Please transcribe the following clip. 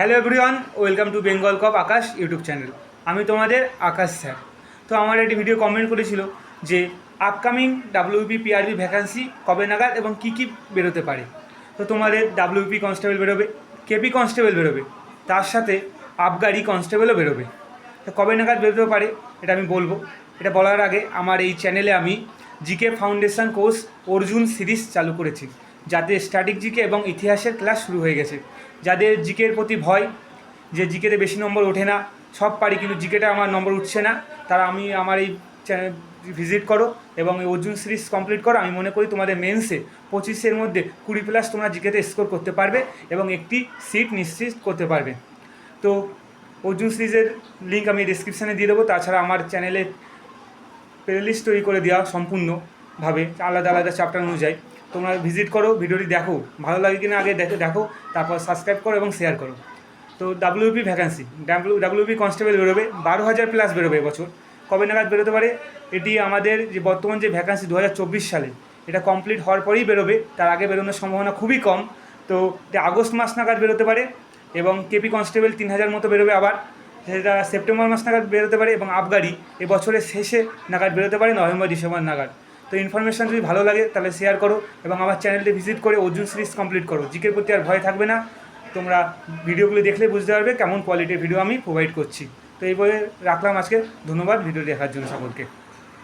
Hello everyone, welcome to Bengal cop Akash YouTube channel. আমি তোমাদের আকাশ sir. তো আমার একটি ভিডিও কমেন্ট করেছিল যে আপকামিং ডাব্লিউপি পিআরবি ভ্যাকান্সি কবে নাগাদ এবং কী কী বেরোতে পারে। তো তোমাদের ডাব্লিউপি কনস্টেবল বেরোবে, কেপি কনস্টেবল বেরোবে, তার সাথে আবগারি কনস্টেবলও বেরোবে। তো কবে নাগাদ বেরোতে পারে এটা আমি বলবো। এটা বলার আগে আমার এই চ্যানেলে আমি GK foundation course Arjun series চালু করেছি, যাতে স্ট্যাটিক জিকে এবং ইতিহাসের ক্লাস শুরু হয়ে গেছে। যাদের জিকের প্রতি ভয়, যে জিকেতে বেশি নম্বর ওঠে না, সব পারি কিন্তু জিকেটা আমার নম্বর উঠছে না, তারা আমার এই চ্যানেল ভিজিট করো এবং এই অর্জুন সিরিজ কমপ্লিট করো। আমি মনে করি তোমাদের মেন্সে 25-এর মধ্যে 20+ তোমরা জিকেতে স্কোর করতে পারবে এবং একটি সিট নিশ্চিত করতে পারবে। তো অর্জুন সিরিজের লিঙ্ক আমি ডিসক্রিপশানে দিয়ে দেবো। তাছাড়া আমার চ্যানেলে প্লেলিস্ট তৈরি করে দেওয়া সম্পূর্ণভাবে আলাদা আলাদা চ্যাপ্টার অনুযায়ী। তোমরা ভিজিট করো, ভিডিওটি দেখো, ভালো লাগে কিনা আগে দেখো, তারপর সাবস্ক্রাইব করো এবং শেয়ার করো। তো ডাব্লিউপি ভ্যাকান্সি, ডাব্লিউপি কনস্টেবল বেরোবে, 12,000+ বেরোবে এবছর। কবে নাগাদ বেরোতে পারে? এটি আমাদের যে বর্তমান যে ভ্যাকান্সি 2024 সালে, এটা কমপ্লিট হওয়ার পরেই বেরোবে, তার আগে বেরোনোর সম্ভাবনা খুবই কম। তো এটা আগস্ট মাস নাগাদ বেরোতে পারে। এবং কেপি কনস্টেবল 3,000 মতো বেরোবে, আবার সেটা সেপ্টেম্বর মাস নাগাদ বেরোতে পারে। এবং আবগারি এবছরের শেষে নাগাদ বেরোতে পারে, নভেম্বর-ডিসেম্বর নাগাদ। তো ইনফরমেশান যদি ভালো লাগে তাহলে শেয়ার করো এবং আমার চ্যানেলটি ভিজিট করে অর্জুন সিরিজ কমপ্লিট করো। জিকের প্রতি আর ভয় থাকবে না। তোমরা ভিডিওগুলো দেখলে বুঝতে পারবে কেমন কোয়ালিটির ভিডিও আমি প্রোভাইড করছি। তো এই বলে রাখলাম আজকে। ধন্যবাদ ভিডিও দেখার জন্য সকলকে।